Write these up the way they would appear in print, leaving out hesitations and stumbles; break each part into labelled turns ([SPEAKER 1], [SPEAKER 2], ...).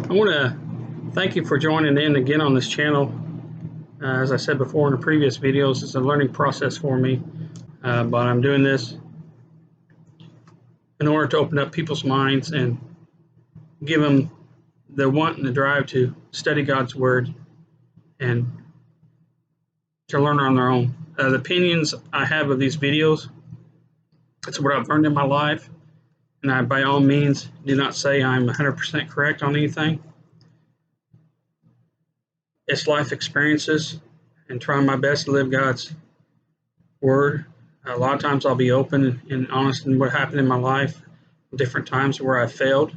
[SPEAKER 1] I want to thank you for joining in again on this channel. As I said before in the previous videos, it's a learning process for me, but I'm doing this in order to open up people's minds and give them the want and the drive to study God's Word and to learn on their own. The opinions I have of these videos, it's what I've learned in my life, and I by all means do not say I'm 100% correct on anything. It's life experiences and trying my best to live God's Word. A lot of times I'll be open and honest in what happened in my life, different times where I failed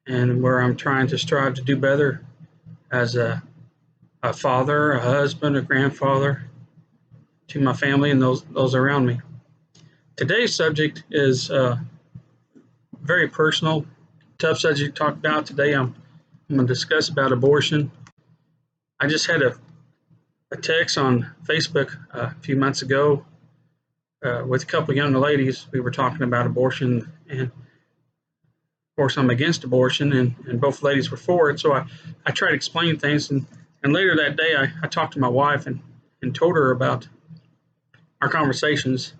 [SPEAKER 1] and where I'm trying to strive to do better as a father, a husband, a grandfather to my family and those around me. Today's subject is very personal, tough subject to talk about. Today I'm going to discuss about abortion. I just had a text on Facebook a few months ago with a couple of young ladies. We were talking about abortion, and of course I'm against abortion, and both ladies were for it. So I tried to explain things, and later that day I talked to my wife and told her about our conversations.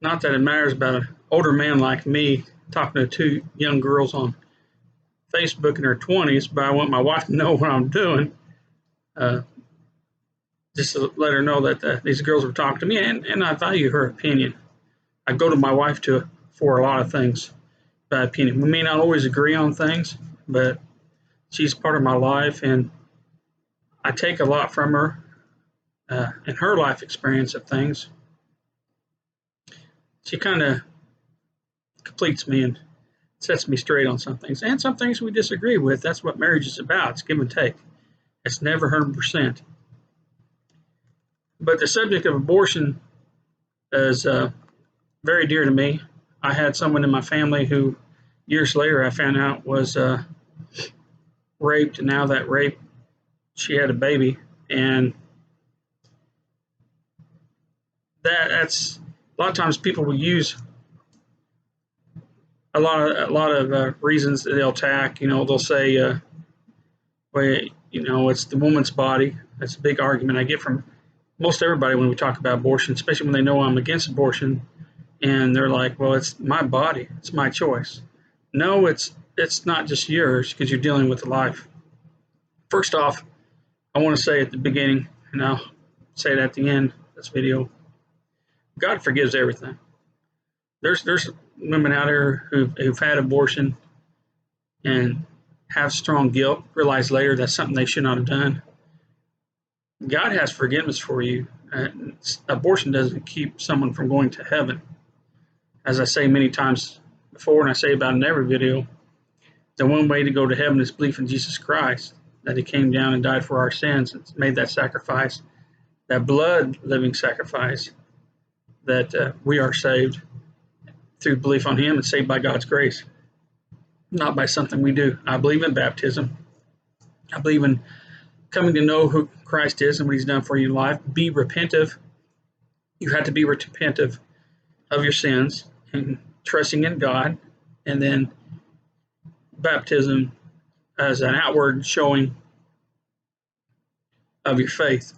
[SPEAKER 1] Not that it matters about an older man like me talking to two young girls on Facebook in their 20s, but I want my wife to know what I'm doing. Just to let her know that these girls were talking to me, and I value her opinion. I go to my wife for a lot of things by opinion. We may not always agree on things, but she's part of my life, and I take a lot from her in her life experience of things. She kind of completes me and sets me straight on some things, and some things we disagree with. That's what marriage is about. It's give and take. It's never 100%. But the subject of abortion is very dear to me. I had someone in my family who years later I found out was raped, and now that rape, she had a baby, and that's a lot of times people will use a lot of reasons that they'll attack. They'll say, well, it's the woman's body. That's a big argument I get from most everybody when we talk about abortion, especially when they know I'm against abortion, and they're like, well, it's my body, it's my choice. No, it's not just yours, because you're dealing with a life. First off, I want to say at the beginning, and I'll say it at the end of this video, God forgives everything. There's women out there who've had abortion and have strong guilt, realize later that's something they should not have done. God has forgiveness for you. Abortion doesn't keep someone from going to heaven. As I say many times before, and I say about in every video, the one way to go to heaven is belief in Jesus Christ, that He came down and died for our sins and made that sacrifice, that blood-living sacrifice, that we are saved through belief on Him and saved by God's grace, not by something we do. I believe in baptism. I believe in coming to know who Christ is and what He's done for you in life. Be repentive. You have to be repentive of your sins and trusting in God, and then baptism as an outward showing of your faith.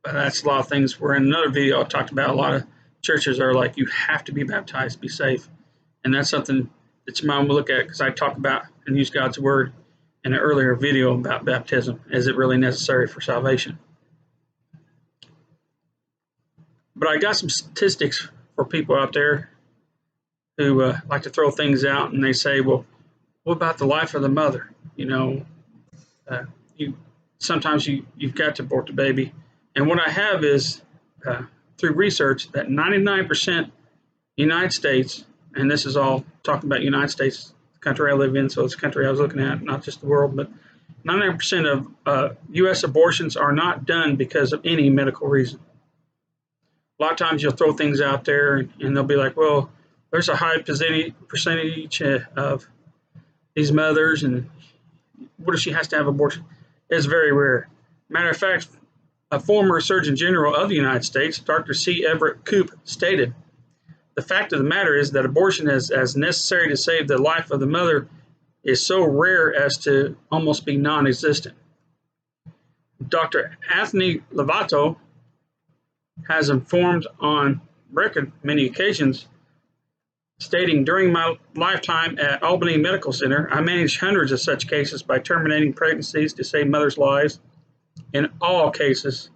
[SPEAKER 1] But that's a lot of things. Where in another video I talked about, a lot of churches are like, you have to be baptized to be safe, and that's something that you might want to look at, because I talk about and use God's Word in an earlier video about baptism. Is it really necessary for salvation? But I got some statistics for people out there who like to throw things out, and they say, well, what about the life of the mother? Sometimes you've got to abort the baby. And what I have is, through research, that 99% United States, and this is all talking about United States, the country I live in, so it's the country I was looking at, not just the world, but 99% of U.S. abortions are not done because of any medical reason. A lot of times you'll throw things out there, and they'll be like, well, there's a high percentage of these mothers, and what if she has to have abortion? It's very rare. Matter of fact, a former Surgeon General of the United States, Dr. C. Everett Koop, stated, the fact of the matter is that abortion is as necessary to save the life of the mother is so rare as to almost be non-existent. Dr. Anthony Lovato has informed on record many occasions, stating, during my lifetime at Albany Medical Center, I managed hundreds of such cases by terminating pregnancies to save mothers' lives. In all cases,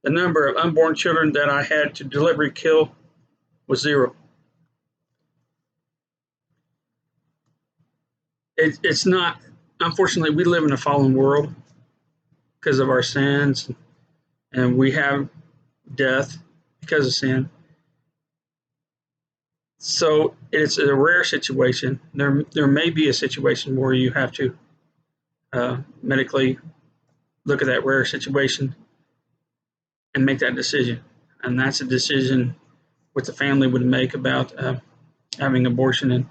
[SPEAKER 1] the number of unborn children that I had to deliberately kill was zero. It's not, unfortunately, we live in a fallen world because of our sins, and we have death because of sin. So it's a rare situation. There may be a situation where you have to medically look at that rare situation and make that decision. And that's a decision what the family would make about having abortion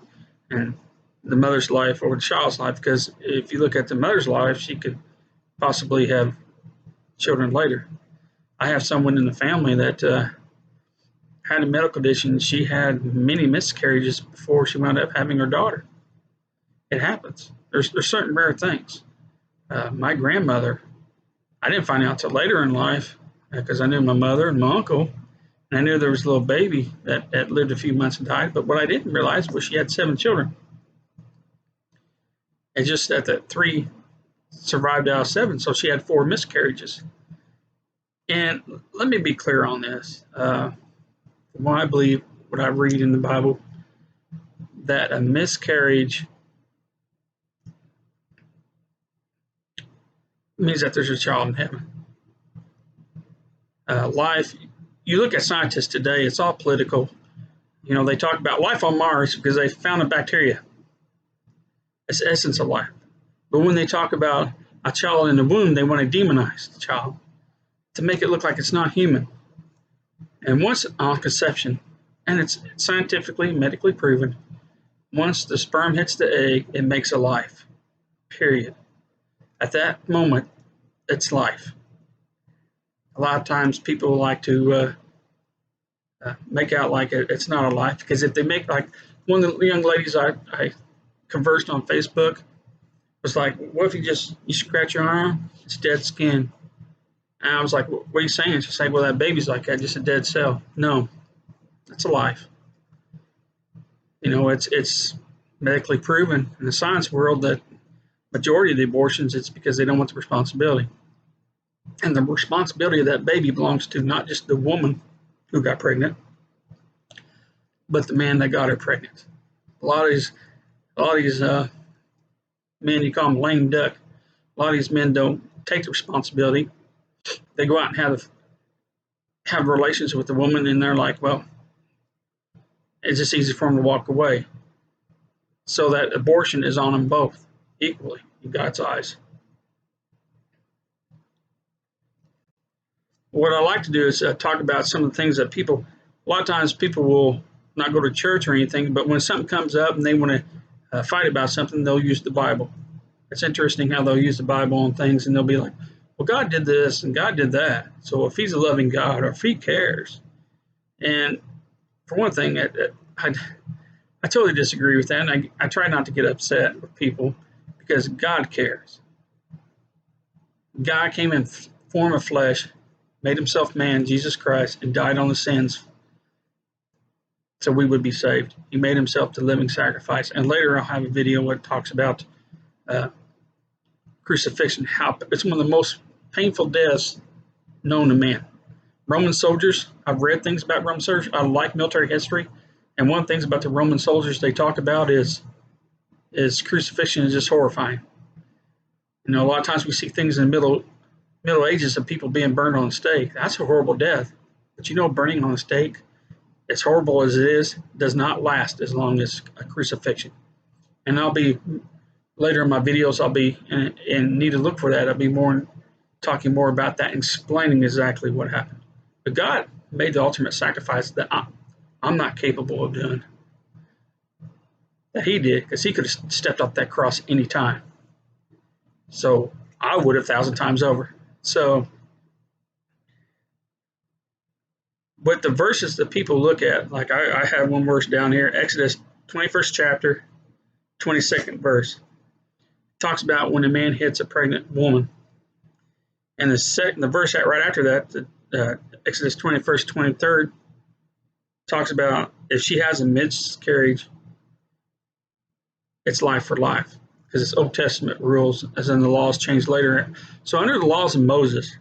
[SPEAKER 1] and the mother's life or the child's life. Because if you look at the mother's life, she could possibly have children later. I have someone in the family that had a medical condition. She had many miscarriages before she wound up having her daughter. It happens. There's certain rare things. My grandmother, I didn't find out until later in life because I knew my mother and my uncle, and I knew there was a little baby that lived a few months and died. But what I didn't realize was she had 7 children. And just that 3 survived out of 7, so she had 4 miscarriages. And let me be clear on this. What I believe, what I read in the Bible, that a miscarriage means that there's a child in heaven. Life, you look at scientists today, it's all political. You know, they talk about life on Mars because they found a bacteria. It's the essence of life. But when they talk about a child in the womb, they want to demonize the child to make it look like it's not human. And once on conception, and it's scientifically, medically proven, once the sperm hits the egg, it makes a life, period. At that moment, it's life. A lot of times people like to make out like it's not a life, because if they make, like, one of the young ladies I conversed on Facebook was like, what if you scratch your arm, it's dead skin. And I was like, what are you saying? She's like, well, that baby's like that, just a dead cell. No, it's a life. You know, it's medically proven in the science world that majority of the abortions, it's because they don't want the responsibility. And the responsibility of that baby belongs to not just the woman who got pregnant, but the man that got her pregnant. A lot of these men, you call them lame duck. A lot of these men don't take the responsibility. They go out and have relations with the woman, and they're like, well, it's just easy for them to walk away. So that abortion is on them both equally in God's eyes. What I like to do is talk about some of the things that a lot of times people will not go to church or anything, but when something comes up and they want to fight about something, they'll use the Bible. It's interesting how they'll use the Bible on things, and they'll be like, well, God did this and God did that. So if he's a loving God, or if he cares. And for one thing, I totally disagree with that. And I try not to get upset with people because God cares. God came in form of flesh, made himself man, Jesus Christ, and died on the sins so we would be saved. He made himself the living sacrifice. And later I'll have a video where it talks about crucifixion. How it's one of the most painful deaths known to man. Roman soldiers, I've read things about Roman soldiers. I like military history. And one of the things about the Roman soldiers they talk about is crucifixion is just horrifying. You know, a lot of times we see things in the Middle Ages of people being burned on a stake. That's a horrible death. But you know, burning on a stake, as horrible as it is, does not last as long as a crucifixion. And I'll be, later in my videos, I'll be, and need to look for that, I'll be talking more about that and explaining exactly what happened. But God made the ultimate sacrifice that I'm not capable of doing. That he did, because he could have stepped off that cross any time. So I would have 1,000 times over. So, but the verses that people look at, like I have one verse down here, Exodus 21st chapter, 22nd verse. talks about when a man hits a pregnant woman. And the verse right after that, Exodus 21st, 23rd, talks about if she has a miscarriage, it's life for life, because it's Old Testament rules, as in the laws changed later. So under the laws of Moses,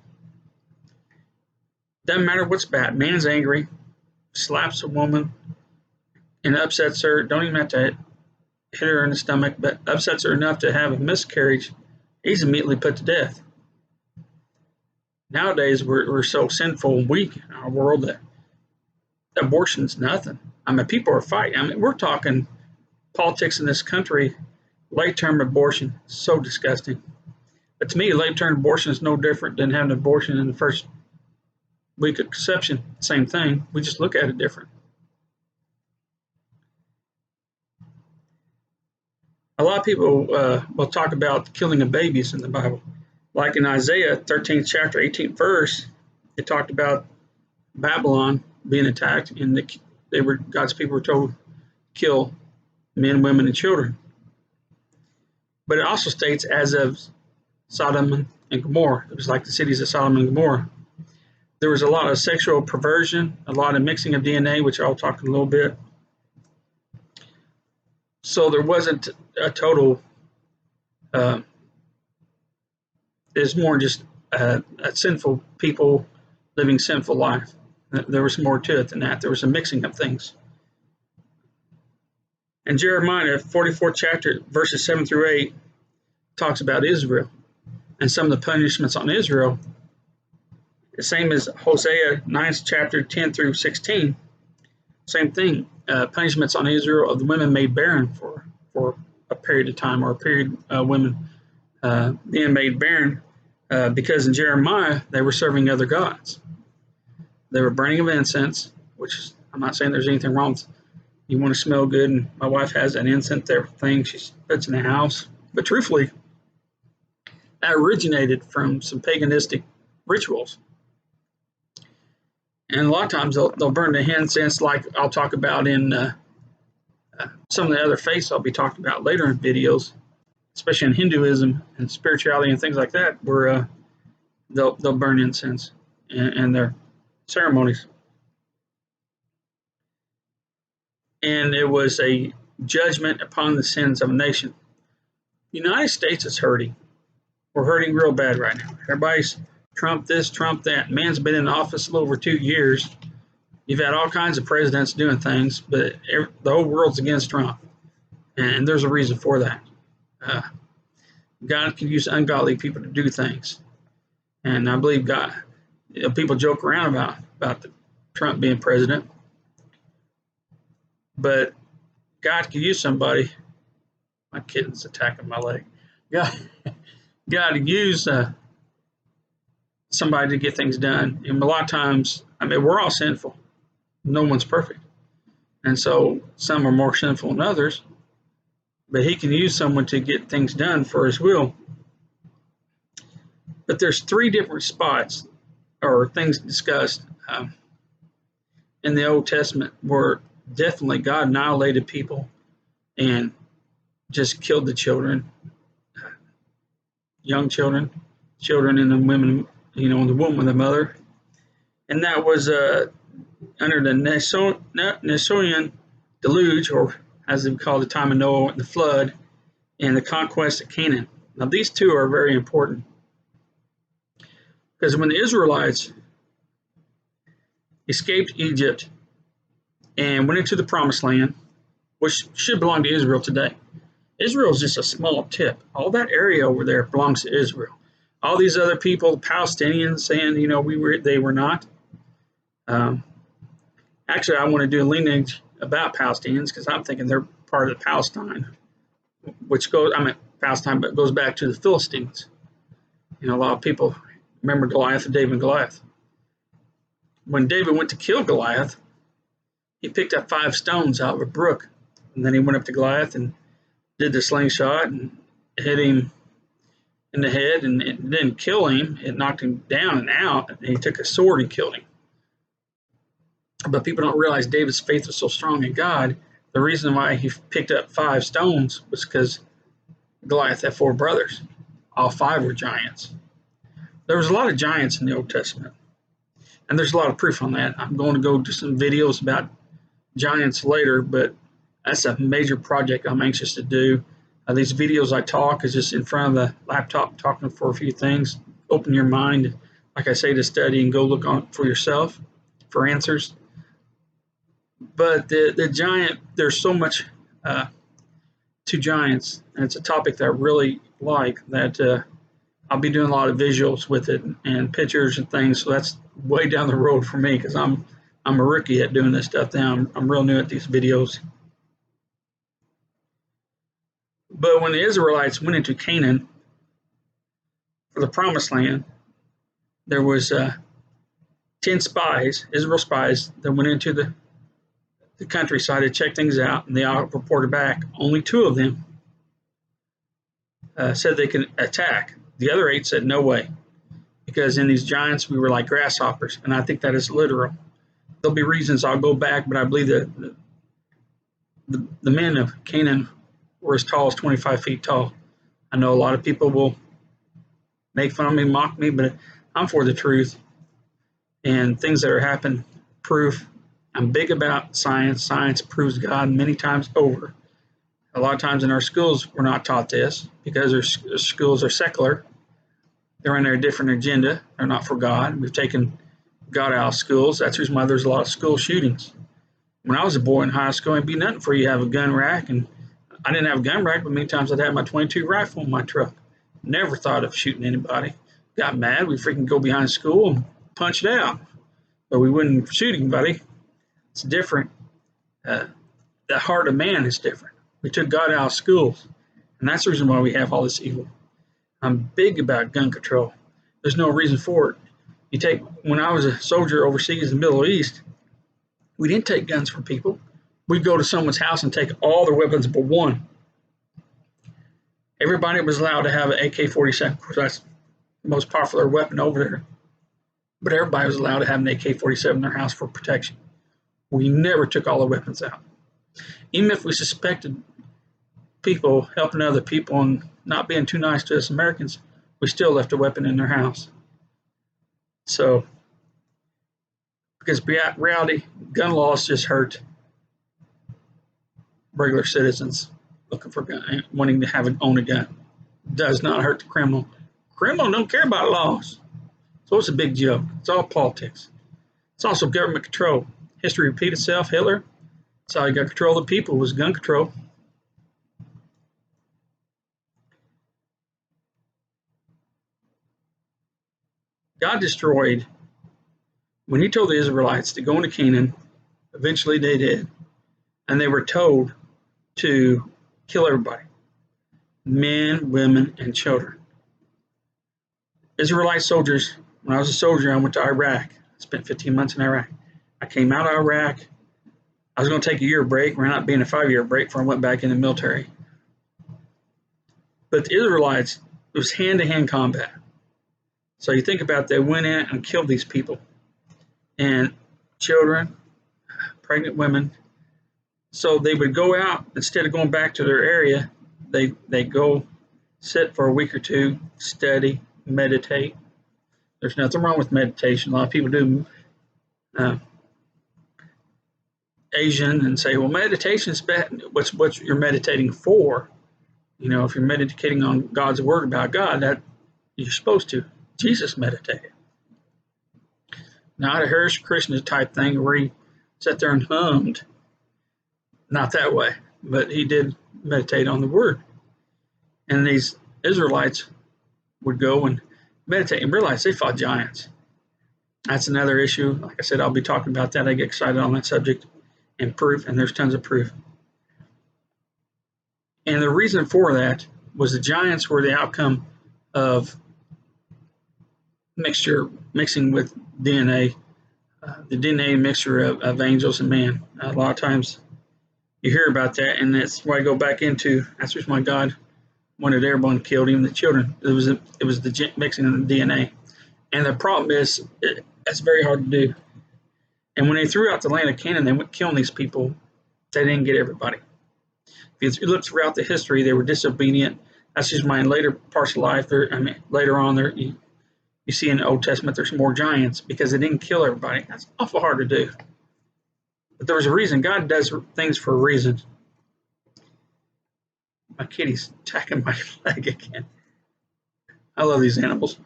[SPEAKER 1] doesn't matter what's bad. Man's angry, slaps a woman, and upsets her. Don't even have to hit her in the stomach, but upsets her enough to have a miscarriage. He's immediately put to death. Nowadays, we're so sinful and weak in our world that abortion's nothing. I mean, people are fighting. I mean, we're talking politics in this country. Late-term abortion, so disgusting. But to me, late-term abortion is no different than having an abortion in the first week of conception. Same thing. We just look at it different. A lot of people will talk about the killing of babies in the Bible. Like in Isaiah 13th chapter, 18th verse, it talked about Babylon being attacked, and God's people were told to kill men, women, and children. But it also states as of Sodom and Gomorrah. It was like the cities of Sodom and Gomorrah. There was a lot of sexual perversion, a lot of mixing of DNA, which I'll talk in a little bit. So there wasn't a total, it's more just a sinful people living sinful life. There was more to it than that. There was a mixing of things. And Jeremiah 44th chapter, verses 7 through 8, talks about Israel and some of the punishments on Israel. The same as Hosea 9th chapter 10 through 16. Same thing. Punishments on Israel of the women made barren for a period of time, or a period women being made barren, because in Jeremiah they were serving other gods. They were burning of incense, which I'm not saying there's anything wrong with. You want to smell good, and my wife has an incense there thing she puts in the house. But truthfully, that originated from some paganistic rituals. And a lot of times they'll burn the incense, like I'll talk about in some of the other faiths I'll be talking about later in videos, especially in Hinduism and spirituality and things like that, where they'll burn incense in their ceremonies. And it was a judgment upon the sins of a nation. The United States is hurting. We're hurting real bad right now. Everybody's Trump this, Trump that. Man's been in office a little over 2 years. You've had all kinds of presidents doing things, but the whole world's against Trump. And there's a reason for that. God can use ungodly people to do things. And I believe God, people joke around about Trump being president. But God can use somebody. My kitten's attacking my leg. God can use somebody to get things done. And a lot of times, I mean, we're all sinful. No one's perfect. And so some are more sinful than others. But he can use someone to get things done for his will. But there's 3 different spots or things discussed in the Old Testament where definitely God annihilated people and just killed the children, young children, and the women, in the womb of the mother. And that was under the Nisoian deluge, or as they call the time of Noah and the flood, and the conquest of Canaan. Now, these 2 are very important, because when the Israelites escaped Egypt and went into the Promised Land, which should belong to Israel today. Israel is just a small tip. All that area over there belongs to Israel. All these other people, the Palestinians, saying, they were not. Actually, I want to do a lineage about Palestinians, because I'm thinking they're part of Palestine, which Palestine, but goes back to the Philistines. A lot of people remember Goliath and David and Goliath. When David went to kill Goliath, he picked up 5 stones out of a brook, and then he went up to Goliath and did the slingshot and hit him in the head, and it didn't kill him. It knocked him down and out, and he took a sword and killed him. But people don't realize David's faith was so strong in God. The reason why he picked up 5 stones was because Goliath had 4 brothers. All 5 were giants. There was a lot of giants in the Old Testament, and there's a lot of proof on that. I'm going to go do some videos about giants later, but that's a major project I'm anxious to do. These videos I talk is just in front of the laptop talking for a few things. Open your mind, like I say, to study and go look on it for yourself for answers. But the giant, there's so much to giants, and it's a topic that I really like, that I'll be doing a lot of visuals with it and pictures and things. So that's way down the road for me, because I'm a rookie at doing this stuff now. I'm real new at these videos. But when the Israelites went into Canaan for the promised land, there was 10 spies, Israel spies, that went into the countryside to check things out, and they all reported back. Only 2 of them said they could attack. The other 8 said no way, because in these giants we were like grasshoppers, and I think that is literal. There'll be reasons I'll go back, but I believe that the men of Canaan were as tall as 25 feet tall. I know a lot of people will make fun of me, mock me, but I'm for the truth. And things that are happening prove. I'm big about science. Science proves God many times over. A lot of times in our schools, we're not taught this because our schools are secular. They're under a different agenda. They're not for God. We've taken God out of schools. That's the reason why there's a lot of school shootings. When I was a boy in high school, it'd be nothing for you to have a gun rack, and I didn't have a gun rack, but many times I'd have my .22 rifle in my truck. Never thought of shooting anybody. Got mad, we freaking go behind school and punch it out. But we wouldn't shoot anybody. It's different. The heart of man is different. We took God out of schools, and that's the reason why we have all this evil. I'm big about gun control. There's no reason for it. When I was a soldier overseas in the Middle East, we didn't take guns from people. We'd go to someone's house and take all their weapons but one. Everybody was allowed to have an AK-47. Of course, that's the most popular weapon over there. But everybody was allowed to have an AK-47 in their house for protection. We never took all the weapons out. Even if we suspected people helping other people and not being too nice to us Americans, we still left a weapon in their house. So, because reality, gun laws just hurt regular citizens looking for gun, wanting to own a gun. Does not hurt the criminal. Criminal don't care about laws. So it's a big joke. It's all politics. It's also government control. History repeats itself. Hitler, that's how he got control of the people, was gun control. God destroyed, when he told the Israelites to go into Canaan, eventually they did, and they were told to kill everybody, men, women, and children. Israelite soldiers, when I was a soldier, I went to Iraq. I spent 15 months in Iraq. I came out of Iraq. I was going to take a year break, ran out being a 5-year break before I went back in the military. But the Israelites, it was hand-to-hand combat. So you think about it, they went in and killed these people. And children, pregnant women. So they would go out, instead of going back to their area, they go sit for a week or two, study, meditate. There's nothing wrong with meditation. A lot of people do Asian and say, well, meditation is bad. What you're meditating for? You know, if you're meditating on God's word about God, that you're supposed to. Jesus meditated. Not a Hare Krishna type thing where he sat there and hummed. Not that way, but he did meditate on the word. And these Israelites would go and meditate and realize they fought giants. That's another issue. Like I said, I'll be talking about that. I get excited on that subject and proof, and there's tons of proof. And the reason for that was the giants were the outcome of mixing with DNA, the DNA mixture of angels and man. A lot of times you hear about that, and that's why I go back into, that's just why God wanted everyone killed, even the children. It was the mixing of the DNA. And the problem is, that's very hard to do. And when they threw out the land of Canaan, they went killing these people. They didn't get everybody. If you look throughout the history, they were disobedient. That's just my later parts of life. Later on, you see in the Old Testament there's more giants because they didn't kill everybody. That's awful hard to do. But there was a reason. God does things for a reason. My kitty's attacking my leg again. I love these animals.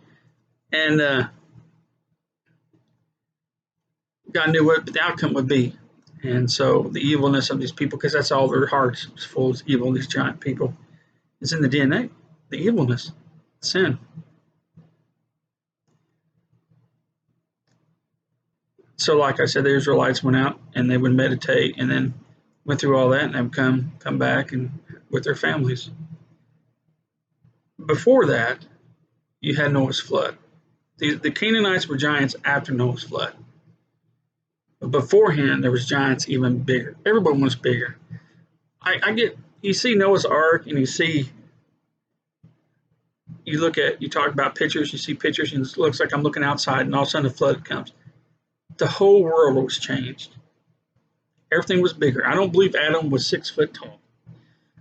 [SPEAKER 1] And God knew what the outcome would be. And so the evilness of these people, because that's all their hearts was full of evil, these giant people, is in the DNA, the evilness, sin. So like I said, the Israelites went out and they would meditate and then went through all that and then come back and with their families. Before that, you had Noah's flood. The Canaanites were giants after Noah's flood. But beforehand, there was giants even bigger. Everyone was bigger. You see Noah's Ark and you talk about pictures, you see pictures and it looks like I'm looking outside and all of a sudden the flood comes. The whole world was changed. Everything was bigger. I don't believe Adam was 6 foot tall.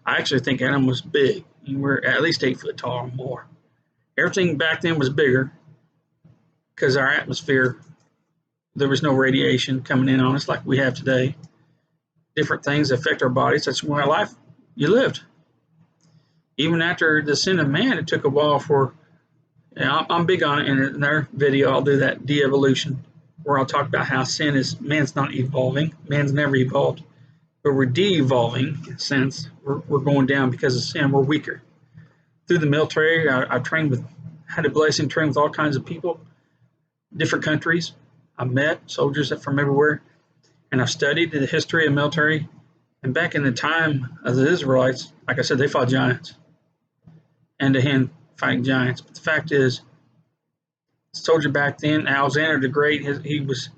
[SPEAKER 1] I actually think Adam was big. We're at least 8 foot tall or more. Everything back then was bigger because our atmosphere, there was no radiation coming in on us like we have today. Different things affect our bodies. That's why life you lived. Even after the sin of man, it took a while for, I'm big on it in their video, I'll do that de-evolution, where I'll talk about how man's not evolving. Man's never evolved, but we're de-evolving since we're going down because of sin. We're weaker. Through the military, I've had a blessing to train with all kinds of people, different countries. I've met soldiers from everywhere, and I've studied the history of military. And back in the time of the Israelites, like I said, they fought giants, hand-to-hand fighting giants. But the fact is, soldier back then, Alexander the Great, he was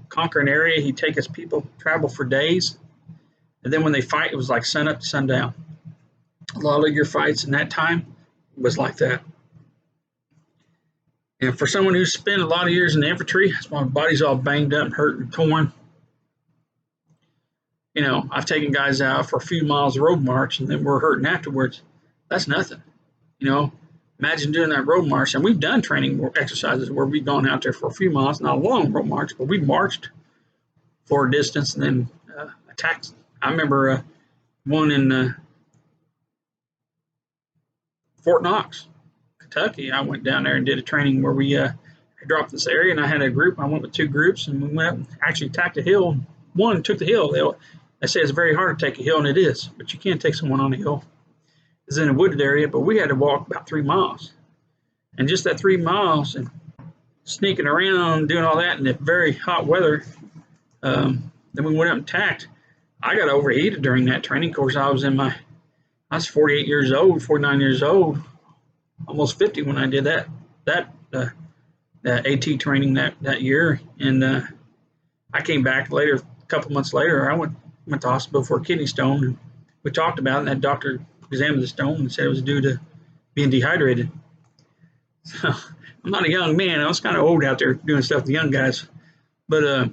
[SPEAKER 1] conquer an area, he'd take his people, travel for days, and then when they fight, it was like sun up to sundown. A lot of your fights in that time was like that. And for someone who's spent a lot of years in the infantry, that's why my body's all banged up and hurt and torn. I've taken guys out for a few miles of road march and then we're hurting afterwards. That's nothing. Imagine doing that road march, and we've done training exercises where we've gone out there for a few miles, not a long road march, but we marched for a distance and then attacked. I remember one in Fort Knox, Kentucky. I went down there and did a training where we dropped this area, and I had a group. I went with 2 groups, and we went up and actually attacked a hill. One took the hill. They say it's very hard to take a hill, and it is, but you can't take someone on a hill. It's in a wooded area, but we had to walk about 3 miles. And just that 3 miles and sneaking around, doing all that in the very hot weather, then we went up and attacked. I got overheated during that training course. I was 48 years old, 49 years old, almost 50 when I did that AT training that year. And I came back later, a couple months later. I went to the hospital for a kidney stone, and we talked about it, and that doctor examined the stone and said it was due to being dehydrated. So I'm not a young man. I was kind of old out there doing stuff with the young guys. But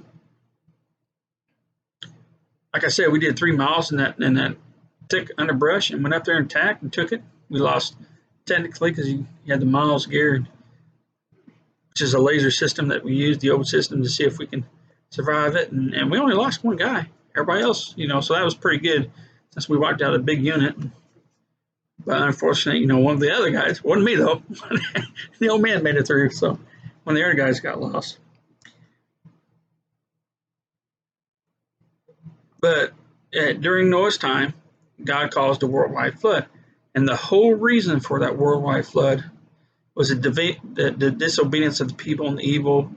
[SPEAKER 1] like I said, we did 3 miles in that thick underbrush and went up there and attacked and took it. We lost technically because you had the Miles gear, which is a laser system that we use, the old system, to see if we can survive it. And we only lost 1 guy. Everybody else, so that was pretty good since we wiped out a big unit. But unfortunately, one of the other guys, wasn't me though, the old man made it through. So one of the other guys got lost. But during Noah's time, God caused a worldwide flood. And the whole reason for that worldwide flood was the disobedience of the people and the evil.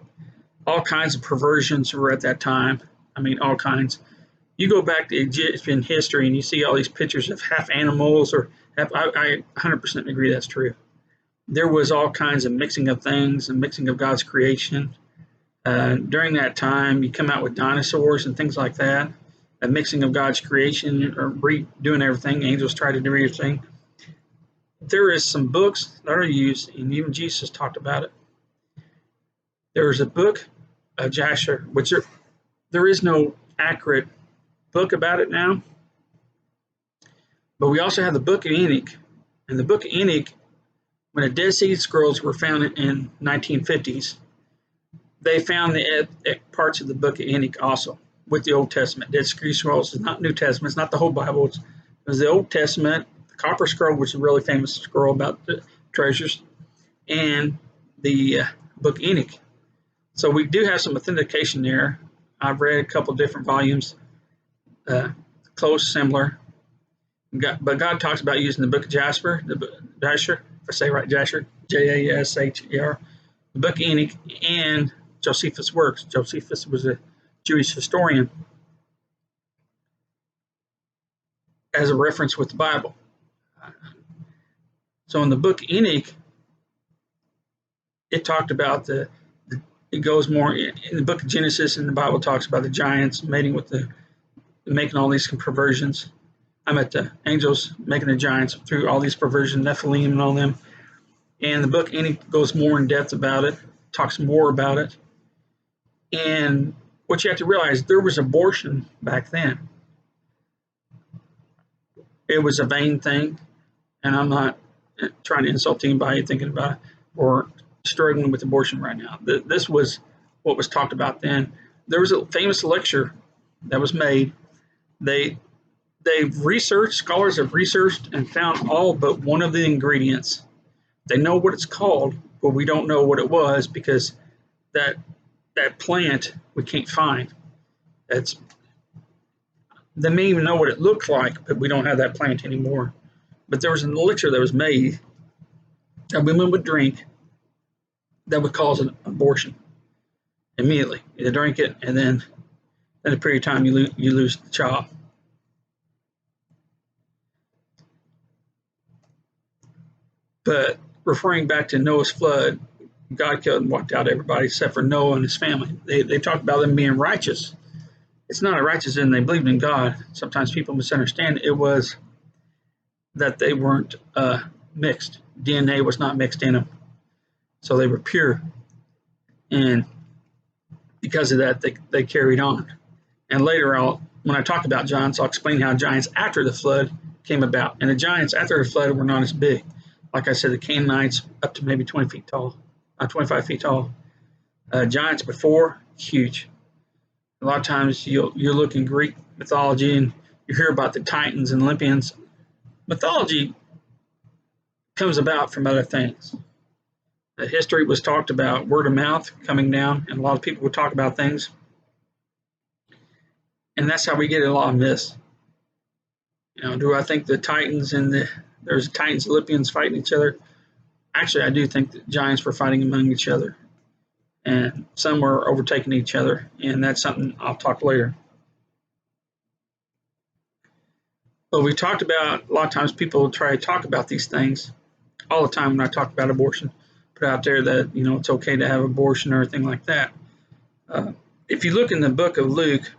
[SPEAKER 1] All kinds of perversions were at that time. All kinds. You go back to Egyptian history and you see all these pictures of half animals or I 100% agree that's true. There was all kinds of mixing of things and mixing of God's creation. During that time, you come out with dinosaurs and things like that. A mixing of God's creation or redoing everything. Angels try to do everything. There is some books that are used, and even Jesus talked about it. There is a book of Jasher, which there is no accurate book about it now. But we also have the book of Enoch. In the Book of Enoch, when the Dead Sea Scrolls were found in 1950s, they found the parts of the Book of Enoch also with the Old Testament. Dead Sea Scrolls is not New Testament. It's not the whole Bible. It was the Old Testament, the Copper Scroll, which is a really famous scroll about the treasures, and the Book of Enoch. So we do have some authentication there. I've read a couple different volumes, close, similar. But God talks about using the Book of Jasher, if I say right, Jasher, Jasher, the Book of Enoch, and Josephus' works. Josephus was a Jewish historian, as a reference with the Bible. So in the Book of Enoch, it talked about it goes more in the Book of Genesis, and the Bible talks about the giants mating with making all these perversions. I met the angels making the giants through all these perversions, Nephilim and all them. And the Book of Enoch goes more in depth about it, talks more about it. And what you have to realize, there was abortion back then. It was a vain thing, and I'm not trying to insult anybody thinking about it or struggling with abortion right now. This was what was talked about then. There was a famous lecture that was made. They've researched, scholars have researched and found all but one of the ingredients. They know what it's called, but we don't know what it was because that plant we can't find. They may even know what it looked like, but we don't have that plant anymore. But there was an elixir that was made that women would drink that would cause an abortion immediately. You drink it, and then in a period of time you lose the child. But referring back to Noah's flood, God killed and wiped out everybody except for Noah and his family. They talked about them being righteous. It's not a righteous and they believed in God. Sometimes people misunderstand. It was that they weren't mixed. DNA was not mixed in them. So they were pure. And because of that, they carried on. And later, when I talk about giants, I'll explain how giants after the flood came about. And the giants after the flood were not as big. Like I said, the Canaanites up to maybe 20 feet tall, 25 feet tall. Giants before, huge. A lot of times you look in Greek mythology and you hear about the Titans and Olympians. Mythology comes about from other things. The history was talked about, word of mouth coming down, and a lot of people would talk about things. And that's how we get a lot of myths. Do I think the Titans and there's Titans and Olympians fighting each other? Actually, I do think that giants were fighting among each other. And some were overtaking each other, and that's something I'll talk later. But we talked about, a lot of times people try to talk about these things all the time when I talk about abortion, put out there that, it's okay to have abortion or anything like that. If you look in the book of Luke,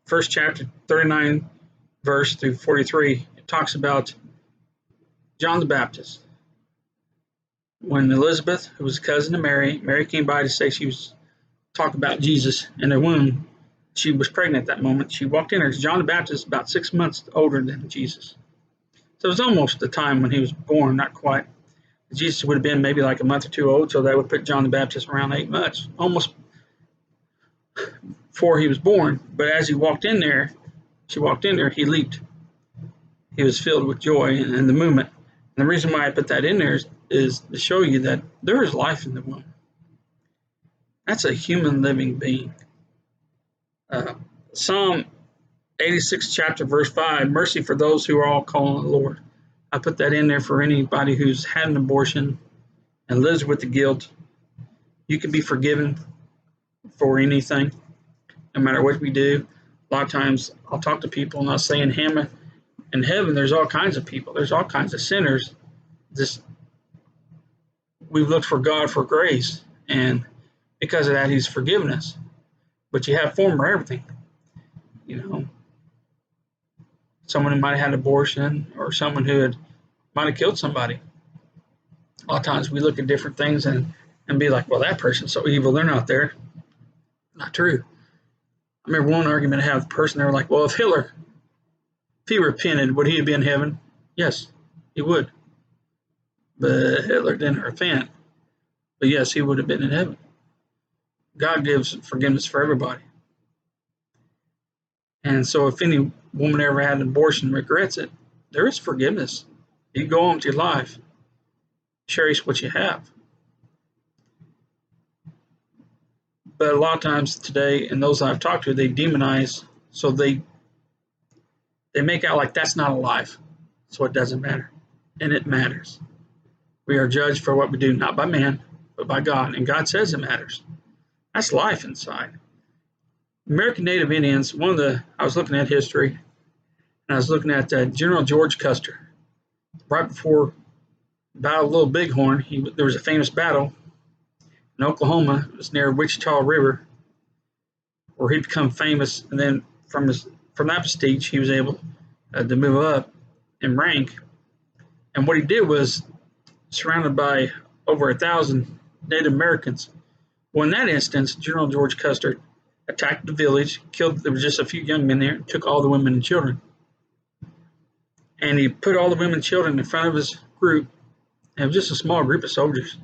[SPEAKER 1] first chapter, 39 verse through 43, it talks about John the Baptist. When Elizabeth, who was a cousin of Mary came by to say she was talking about Jesus in her womb. She was pregnant at that moment. She walked in there. John the Baptist, about 6 months older than Jesus. So it was almost the time when he was born, not quite. Jesus would have been maybe like a month or two old, so that would put John the Baptist around 8 months, almost before he was born. But as he walked in there, he leaped. He was filled with joy and the movement. And the reason why I put that in there is to show you that there is life in the womb. That's a human living being. Psalm 86, chapter verse 5, mercy for those who are all calling on the Lord. I put that in there for anybody who's had an abortion and lives with the guilt. You can be forgiven for anything, no matter what we do. A lot of times I'll talk to people and I'll say in heaven there's all kinds of people. There's all kinds of sinners. We've looked for God for grace, and because of that, he's forgiven us. But you have form for everything. Someone who might have had an abortion or someone who might have killed somebody. A lot of times we look at different things and be like, well, that person's so evil, they're not there. Not true. I remember one argument I had with a person, they were like, well, if he repented, would he be in heaven? Yes, he would. but Hitler didn't repent. But yes, he would have been in heaven. God gives forgiveness for everybody. And so if any woman ever had an abortion and regrets it, there is forgiveness. You go on with your life. Cherish what you have. But a lot of times today, and those I've talked to, they demonize, so they make out like that's not a life, so it doesn't matter. And it matters. We are judged for what we do, not by man, but by God. And God says it matters. That's life inside. American Native Indians, I was looking at history, and I was looking at General George Custer. Right before Battle of Little Bighorn, there was a famous battle in Oklahoma. It was near Wichita River, where he became famous, and then from that prestige, he was able to move up in rank. And what he did was surrounded by over 1,000 Native Americans. Well, in that instance, General George Custer attacked the village, there was just a few young men there, and took all the women and children. And he put all the women and children in front of his group. And it was just a small group of soldiers.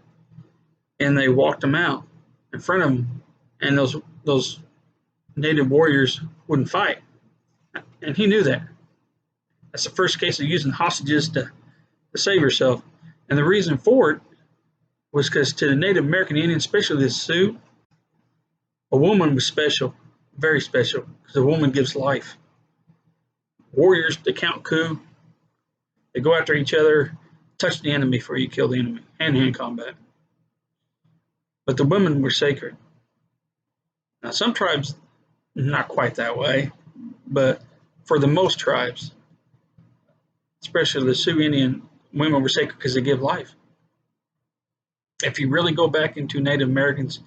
[SPEAKER 1] And they walked them out in front of him. And those Native warriors wouldn't fight. And he knew that. That's the first case of using hostages to save yourself. And the reason for it was because to the Native American Indians, especially the Sioux, a woman was special, very special, because a woman gives life. Warriors, they count coup. They go after each other, touch the enemy before you kill the enemy, hand-to-hand combat. But the women were sacred. Now, some tribes, not quite that way, but for the most tribes, especially the Sioux Indian, women were sacred because they give life. If you really go back into Native Americans,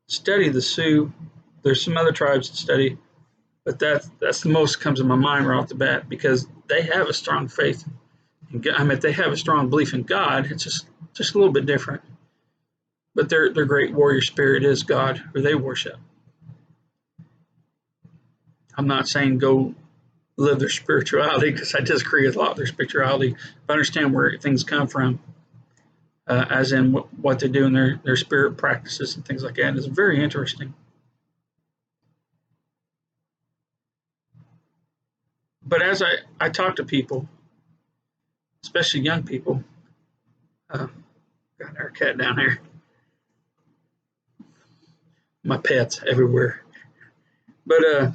[SPEAKER 1] study the Sioux. There's some other tribes to study, but that's the most comes to my mind right off the bat, because they have a strong faith in God. I mean, they have a strong belief in God. It's just a little bit different, but their great warrior spirit is God, who they worship. I'm not saying go live their spirituality, because I disagree with a lot of their spirituality, but understand where things come from, as in what they do in their spirit practices and things like that. It's very interesting. But as I talk to people, especially young people, got our cat down here, my pets everywhere, but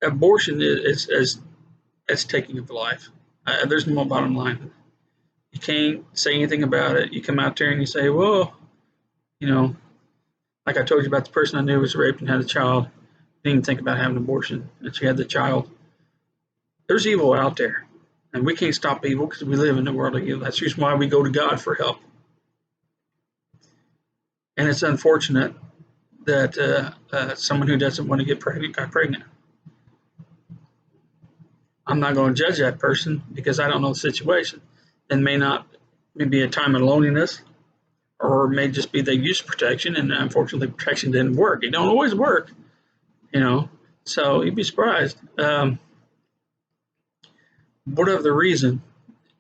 [SPEAKER 1] abortion is taking of life. There's no bottom line. You can't say anything about it. You come out there and you say, well, like I told you about the person I knew was raped and had a child, didn't even think about having an abortion, and she had the child. There's evil out there, and we can't stop evil because we live in the world of evil. That's the reason why we go to God for help. And it's unfortunate that someone who doesn't want to get pregnant got pregnant. I'm not going to judge that person because I don't know the situation. It may not be a time of loneliness, or it may just be they used protection, and unfortunately protection didn't work. It don't always work, so you'd be surprised. Whatever the reason,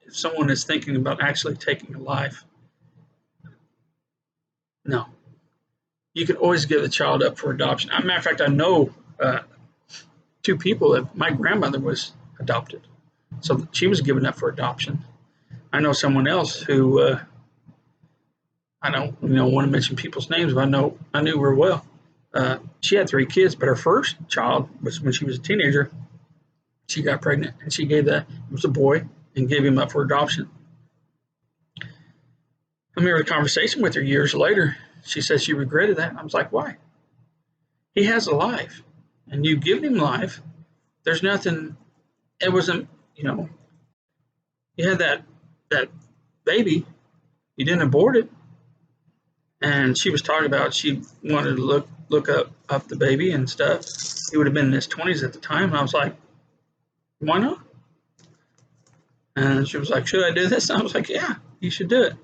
[SPEAKER 1] if someone is thinking about actually taking a life, no. You can always give the child up for adoption. As a matter of fact, I know two people that my grandmother was adopted, so she was given up for adoption. I know someone else who I don't want to mention people's names, but I knew her well. She had 3 kids, but her first child was when she was a teenager. She got pregnant, and she gave it was a boy, and gave him up for adoption. I remember the conversation with her years later. She said she regretted that. I was like, why? He has a life, and you give him life. There's nothing. It wasn't, you had that baby. You didn't abort it. And she was talking about she wanted to look up the baby and stuff. He would have been in his 20s at the time. And I was like, why not? And she was like, should I do this? And I was like, yeah, you should do it.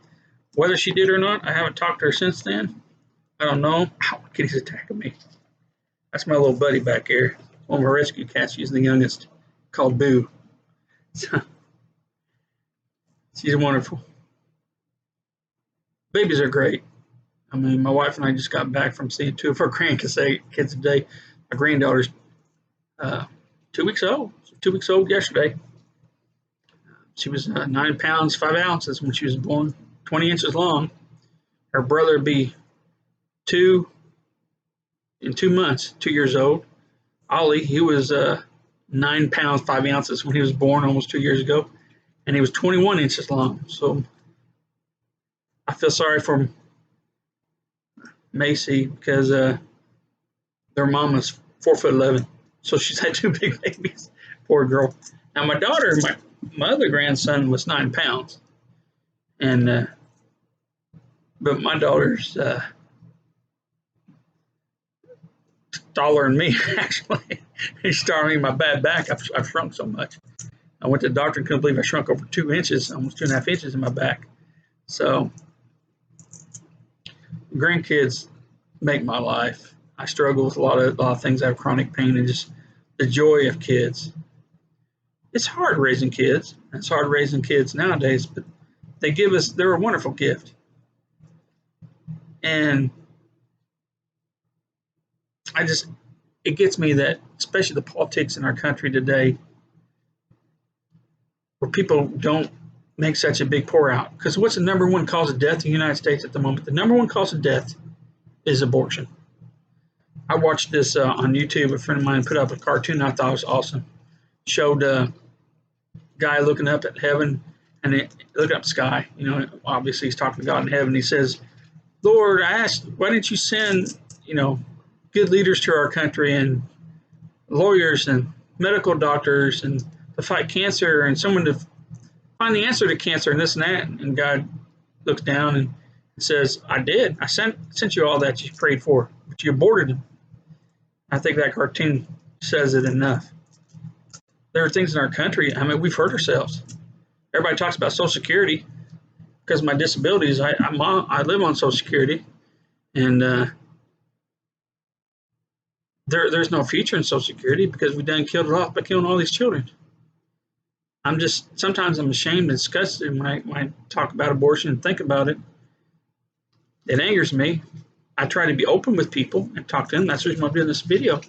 [SPEAKER 1] Whether she did or not, I haven't talked to her since then. I don't know. Ow, kitty's attacking me. That's my little buddy back here. One of our rescue cats. She's the youngest, called Boo. So, she's wonderful. Babies are great. I mean, my wife and I just got back from seeing two of our grandkids today. My granddaughter's 2 weeks old. 2 weeks old yesterday. She was 9 pounds 5 ounces when she was born, 20 inches long. Her brother would be 2 in 2 months, 2 years old. Ollie, he was 9 pounds 5 ounces when he was born almost 2 years ago, and he was 21 inches long. So I feel sorry for Macy because their mom was 4'11", so she's had two big babies. Poor girl. Now my daughter, my other grandson was 9 pounds, and but my daughter's taller than me actually. She's taller than my bad back. I've shrunk so much. I went to the doctor and couldn't believe I shrunk over 2 inches, almost 2.5 inches in my back. So grandkids make my life. I struggle with a lot of things. I have chronic pain, and just the joy of kids. It's hard raising kids. It's hard raising kids nowadays, but they're a wonderful gift. And it gets me that, especially the politics in our country today, where people don't make such a big pour out. Because what's the number one cause of death in the United States at the moment? The number one cause of death is abortion. I watched this on YouTube. A friend of mine put up a cartoon I thought was awesome. Showed a guy looking up at heaven and looking up the sky. You know, obviously he's talking to God in heaven. He says, Lord, I asked, why didn't you send, good leaders to our country and lawyers and medical doctors and to fight cancer and someone to find the answer to cancer and this and that? And God looks down and says, I did. I sent you all that you prayed for, but you aborted them. I think that cartoon says it enough. There are things in our country, I mean, we've hurt ourselves. Everybody talks about Social Security. Because of my disabilities, I live on Social Security, and there's no future in Social Security because we done killed it off by killing all these children. Sometimes I'm ashamed and disgusted when I talk about abortion and think about it. It angers me. I try to be open with people and talk to them. That's the reason I'm doing this video.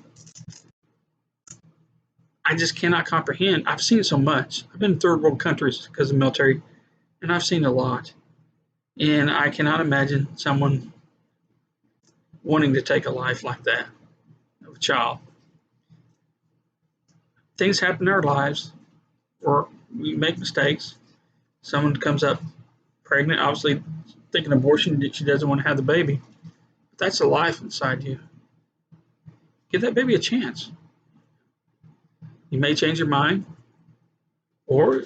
[SPEAKER 1] I just cannot comprehend. I've seen so much. I've been in third world countries because of the military, and I've seen a lot. And I cannot imagine someone wanting to take a life like that of a child. Things happen in our lives where we make mistakes. Someone comes up pregnant, obviously thinking abortion, she doesn't want to have the baby. But that's a life inside you. Give that baby a chance. You may change your mind, or,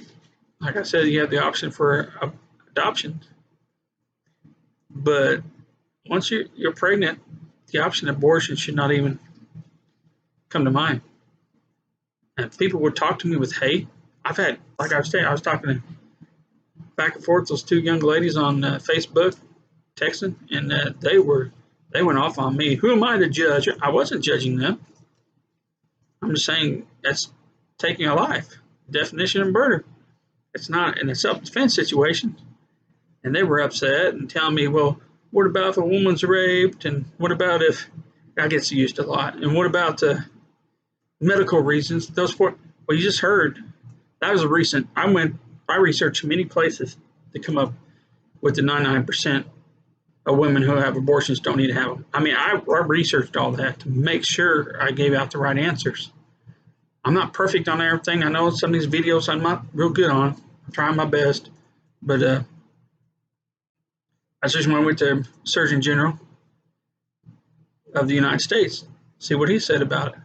[SPEAKER 1] like I said, you have the option for adoption. But once you're pregnant, the option of abortion should not even come to mind. And people would talk to me with hate. I've had, like I was saying, I was talking back and forth those two young ladies on Facebook, texting, and they went off on me. Who am I to judge? I wasn't judging them. I'm just saying that's taking a life. Definition of murder. It's not in a self-defense situation. And they were upset and telling me, well, what about if a woman's raped? And what about if, that gets used a lot. And what about medical reasons? Well, you just heard. That was a recent, I researched many places to come up with the 99% of women who have abortions don't need to have them. I mean, I researched all that to make sure I gave out the right answers. I'm not perfect on everything. I know some of these videos I'm not real good on. I'm trying my best. But I just went to Surgeon General of the United States, see what he said about it.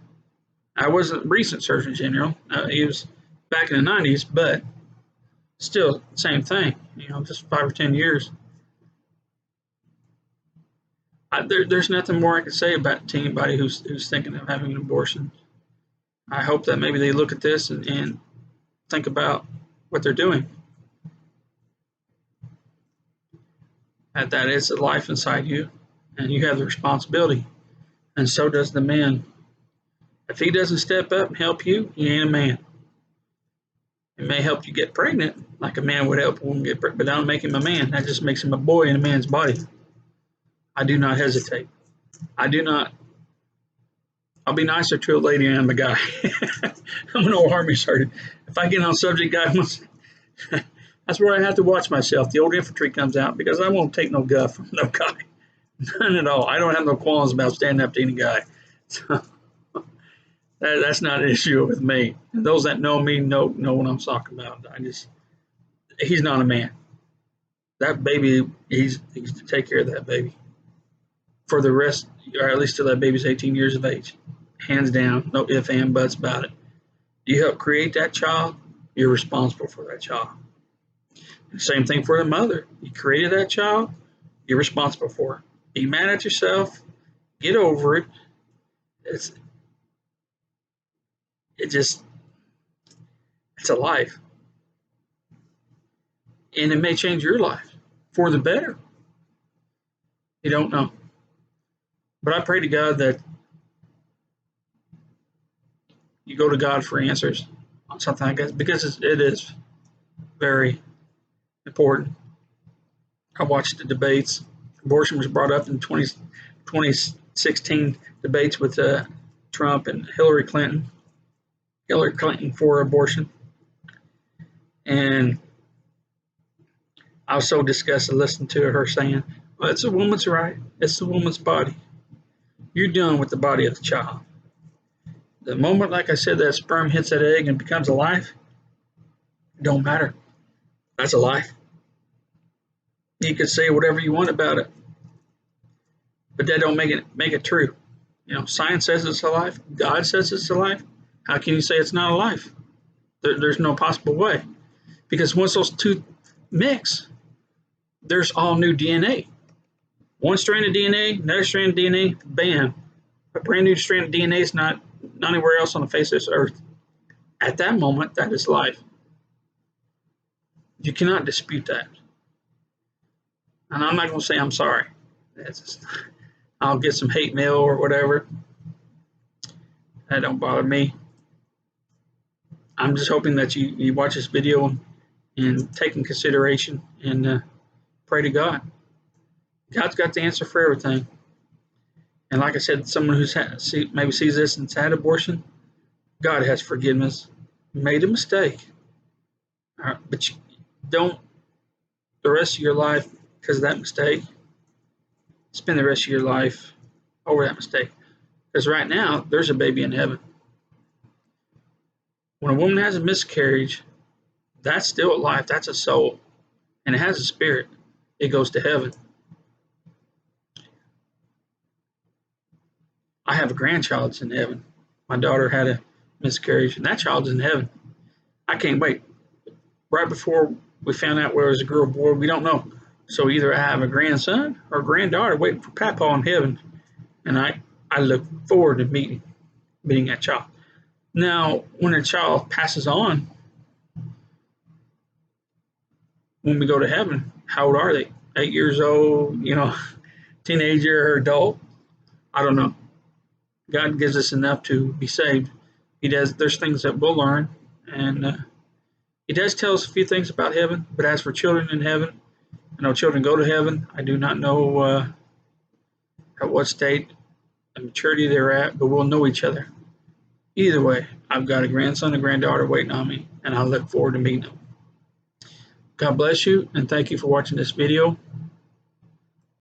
[SPEAKER 1] I wasn't recent Surgeon General. He was back in the 90s, but still, same thing. Just 5 or 10 years. There's nothing more I can say about anybody who's thinking of having an abortion. I hope that maybe they look at this and think about what they're doing. That is a life inside you, and you have the responsibility, and so does the man If he doesn't step up and help you, he ain't a man. It may help you get pregnant, like a man would help a woman get pregnant, but that don't make him a man. That just makes him a boy in a man's body. I do not hesitate. I do not. I'll be nicer to a lady than I'm a guy. I'm an old army sergeant. If I get on subject guy, that's where I have to watch myself. The old infantry comes out because I won't take no guff from no guy. None at all. I don't have no qualms about standing up to any guy. So that's not an issue with me. And those that know me know what I'm talking about. He's not a man. That baby, he's to take care of that baby for the rest, or at least till that baby's 18 years of age. Hands down, no ifs and buts about it. You help create that child, you're responsible for that child. And same thing for the mother. You created that child, you're responsible for it. Be mad at yourself, get over it. It's a life. And it may change your life for the better. You don't know. But I pray to God that you go to God for answers on something like that, because it is very important. I watched the debates. Abortion was brought up in 2016 debates with Trump and Hillary Clinton. Hillary Clinton for abortion. And I was so disgusted listening to her saying, well, it's a woman's right. It's the woman's body. You're done with the body of the child. The moment, like I said, that sperm hits that egg and becomes a life, it don't matter. That's a life. You could say whatever you want about it, but that don't make it true. You know, science says it's a life. God says it's a life. How can you say it's not a life? There's no possible way. Because once those two mix, there's all new DNA. One strand of DNA, another strand of DNA, bam. A brand new strand of DNA is not anywhere else on the face of this earth. At that moment, that is life. You cannot dispute that. And I'm not going to say I'm sorry. I'll get some hate mail or whatever. That don't bother me. I'm just hoping that you watch this video and take in consideration and pray to God. God's got the answer for everything. And like I said, someone who's maybe sees this and's had abortion, God has forgiveness. Made a mistake. But you don't, the rest of your life, because of that mistake, spend the rest of your life over that mistake. Because right now, there's a baby in heaven. When a woman has a miscarriage, that's still a life. That's a soul. And it has a spirit. It goes to heaven. I have a grandchild that's in heaven. My daughter had a miscarriage, and that child's in heaven. I can't wait. Right before we found out whether it was a girl or boy, we don't know. So either I have a grandson or a granddaughter waiting for Papa in heaven. And I look forward to meeting that child. Now, when a child passes on, when we go to heaven, how old are they? 8 years old, teenager or adult? I don't know. God gives us enough to be saved. He does. There's things that we'll learn, and He does tell us a few things about heaven. But as for children in heaven, I know children go to heaven. I do not know at what state and maturity they're at, but we'll know each other. Either way, I've got a grandson and granddaughter waiting on me, and I look forward to meeting them. God bless you, and thank you for watching this video.